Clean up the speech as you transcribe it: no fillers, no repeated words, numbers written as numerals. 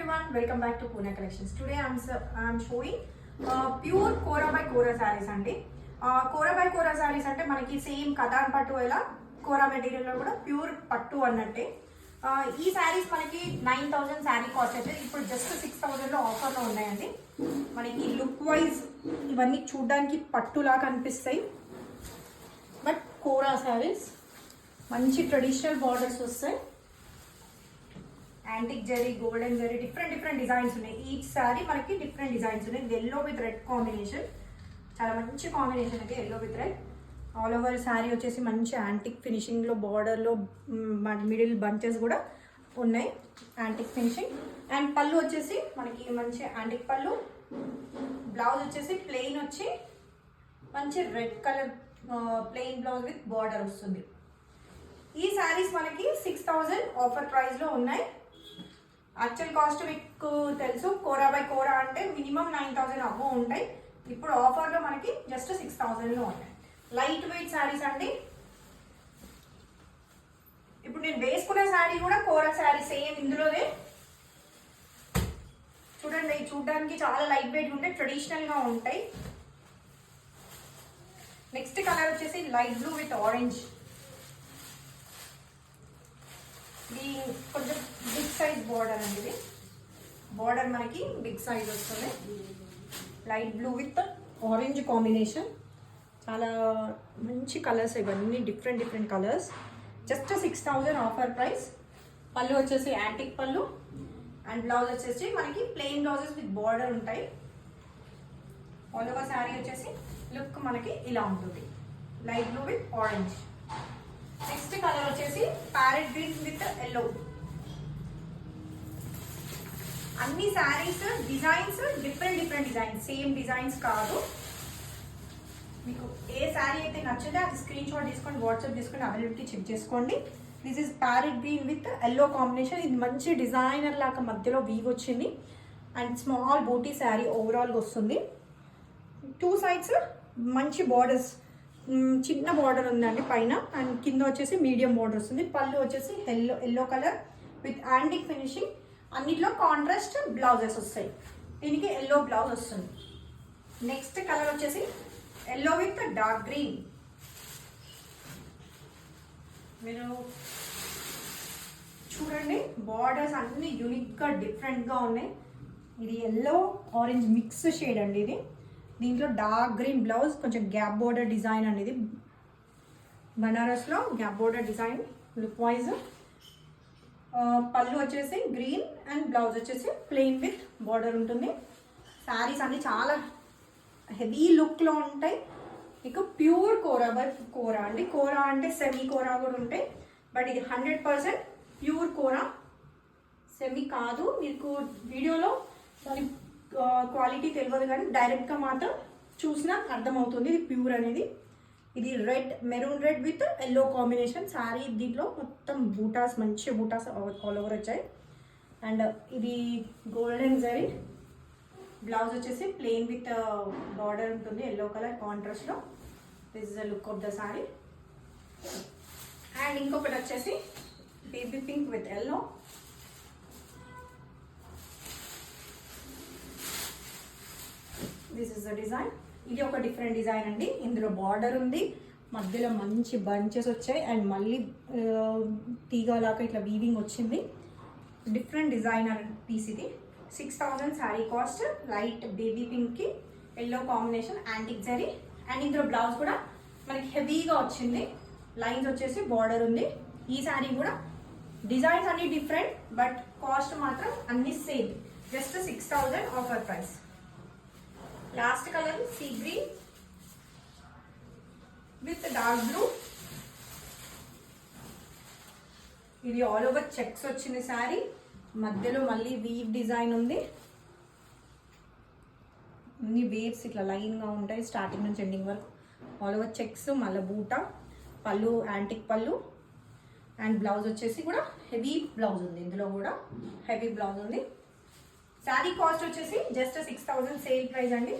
everyone, welcome back to Pune Collections. Today I'm showing pure Kora by Kora sarees andi. Kora by Kora sarees ante manaki same katan pattu ela Kora material lo kuda pure pattu annatte. ఈ సారీస్ మనకి 9000 sorry cost అయితే ఇప్పుడు just 6000 లో offer లో ఉన్నాయండి. మనకి look wise ఇవన్నీ చూడడానికి పట్టులా కనిపిస్తాయి, బట్ కోరా సారీస్ మంచి ట్రెడిషనల్ బార్డర్స్ వస్తాయి. Antique zari, golden zari, different designs ఉన్నాయి. ఈచ్ సారీ మనకి డిఫరెంట్ డిజైన్స్ ఉన్నాయి. ఎల్లో విత్ రెడ్ కాంబినేషన్, చాలా మంచి కాంబినేషన్ అయితే yellow with red. All over sari వచ్చేసి మంచి యాంటిక్ ఫినిషింగ్లో బార్డర్లో మిడిల్ బంచెస్ కూడా ఉన్నాయి, యాంటిక్ ఫినిషింగ్. అండ్ పళ్ళు వచ్చేసి మనకి మంచి యాంటిక్ పళ్ళు. బ్లౌజ్ వచ్చేసి ప్లెయిన్ వచ్చి మంచి red colour plain blouse with border వస్తుంది. ఈ శారీస్ మనకి 6000 ఆఫర్ ప్రైస్లో ఉన్నాయి. యాక్చువల్ కాస్ట్ మీకు తెలుసు, కోరా బై కోరా అంటే మినిమం 9000 అబో ఉంటాయి. ఇప్పుడు ఆఫర్లో మనకి జస్ట్ 6000లో ఉన్నాయి. లైట్ వెయిట్ శారీస్ అండి. ఇప్పుడు నేను వేసుకున్న శారీ కూడా కోరా శారీ సేమ్ ఇందులోనే. చూడండి, చూడడానికి చాలా లైట్ వెయిట్ ఉంటాయి, ట్రెడిషనల్గా ఉంటాయి. నెక్స్ట్ కలర్ వచ్చేసి లైట్ బ్లూ విత్ ఆరెంజ్. ఇది కొంచెం బిగ్ సైజ్ బార్డర్ అండి. ఇది బార్డర్ మనకి బిగ్ సైజ్ వస్తుంది. Light blue with orange combination, చాలా మంచి కలర్స్ ఇవన్నీ, different colours. Just 6000 offer price. పళ్ళు వచ్చేసి యాంటిక్ పళ్ళు అండ్ బ్లౌజ్ వచ్చేసి మనకి ప్లెయిన్ బ్లౌజెస్ విత్ బార్డర్ ఉంటాయి. ఆల్ ఓవర్ శారీ వచ్చేసి లుక్ మనకి ఇలా ఉంటుంది, light blue with orange. Next colour వచ్చేసి ప్యారెట్ గ్రీన్ విత్ ఎల్లో. అన్ని saris designs different designs, same designs కాదు. మీకు ఏ శారీ అయితే నచ్చిందో అది స్క్రీన్ షాట్ తీసుకొని వాట్సాప్ తీసుకొని అవైలబిలిటీ చెక్ చేసుకోండి. This is parrot green with yellow combination. ఇది మంచి డిజైనర్ లాగా మధ్యలో వీవ్ వచ్చింది అండ్ స్మాల్ బోటీ శారీ ఓవరాల్గా వస్తుంది. టూ సైడ్స్ మంచి బార్డర్స్, చిన్న బార్డర్ ఉందండి పైన, అండ్ కింద వచ్చేసి మీడియం బార్డర్ వస్తుంది. పళ్ళు వచ్చేసి yellow colour with antique finishing. అన్నిట్లో కాంట్రాస్ట్ బ్లౌజెస్ వస్తాయి. దీనికి ఎల్లో బ్లౌజ్ వస్తుంది. నెక్స్ట్ కలర్ వచ్చేసి ఎల్లో విత్ డార్క్ గ్రీన్. మీరు చూడండి, బార్డర్స్ అన్ని యూనిక్గా డిఫరెంట్గా ఉన్నాయి. ఇది ఎల్లో ఆరెంజ్ మిక్స్ షేడ్ అండి. ఇది దీంట్లో డార్క్ గ్రీన్ బ్లౌజ్, కొంచెం గ్యాప్ బోర్డర్ డిజైన్ అనేది బనారస్లో gap border design look wise. పళ్ళు వచ్చేసి గ్రీన్ అండ్ బ్లౌజ్ వచ్చేసి ప్లెయిన్ విత్ బార్డర్ ఉంటుంది. శారీస్ అన్ని చాలా హెవీ లుక్లో ఉంటాయి. మీకు ప్యూర్ కోరా బై కోరా అండి. కోరా అంటే సెమీ కోరా కూడా ఉంటాయి, బట్ ఇది 100% ప్యూర్ కోరా, సెమీ కాదు. మీకు వీడియోలో దాని క్వాలిటీ తెలియదు, కానీ డైరెక్ట్గా మాత్రం చూసినా అర్థమవుతుంది ఇది ప్యూర్ అనేది. ఇది red, maroon red with yellow combination sari. దీంట్లో మొత్తం బూటాస్, మంచి బూటాస్ ఆల్ ఓవర్ వచ్చాయి. అండ్ ఇది గోల్డెన్ జరీ. బ్లౌజ్ వచ్చేసి ప్లెయిన్ విత్ బార్డర్ ఉంటుంది, ఎల్లో కలర్ కాంట్రాస్ట్లో. This is the look of the sari. And ఇంకొకటి వచ్చేసి baby pink with yellow. This is the design. ఇది ఒక డిఫరెంట్ డిజైన్ అండి. ఇందులో బార్డర్ ఉంది, మధ్యలో మంచి బంచెస్ వచ్చాయి అండ్ మళ్ళీ తీగలాగా ఇట్లా వీవింగ్ వచ్చింది. డిఫరెంట్ డిజైనర్ పీస్ ఇది. 6000 శారీ కాస్ట్. లైట్ బేబీ పింక్కి yellow combination, antique zari. And ఇందులో బ్లౌజ్ కూడా మనకి హెవీగా వచ్చింది, లైన్స్ వచ్చేసి బార్డర్ ఉంది. ఈ శారీ కూడా డిజైన్స్ అన్ని డిఫరెంట్, బట్ కాస్ట్ మాత్రం అన్ని same. Just 6000 offer price. Last colour sea green with dark blue. ఇది ఆల్ ఓవర్ చెక్స్ వచ్చింది శారీ, మధ్యలో మళ్ళీ వీవ్ డిజైన్ ఉంది. అన్ని వేవ్స్ ఇట్లా లైన్గా ఉంటాయి స్టార్టింగ్ నుంచి ఎండింగ్ వరకు. ఆల్ ఓవర్ చెక్స్, మళ్ళీ బూటా. పళ్ళు యాంటిక్ పళ్ళు అండ్ బ్లౌజ్ వచ్చేసి కూడా హెవీ బ్లౌజ్ ఉంది. ఇందులో కూడా హెవీ బ్లౌజ్ ఉంది. శారీ కాస్ట్ వచ్చేసి జస్ట్ 6000 సేల్ ప్రైస్ అండి.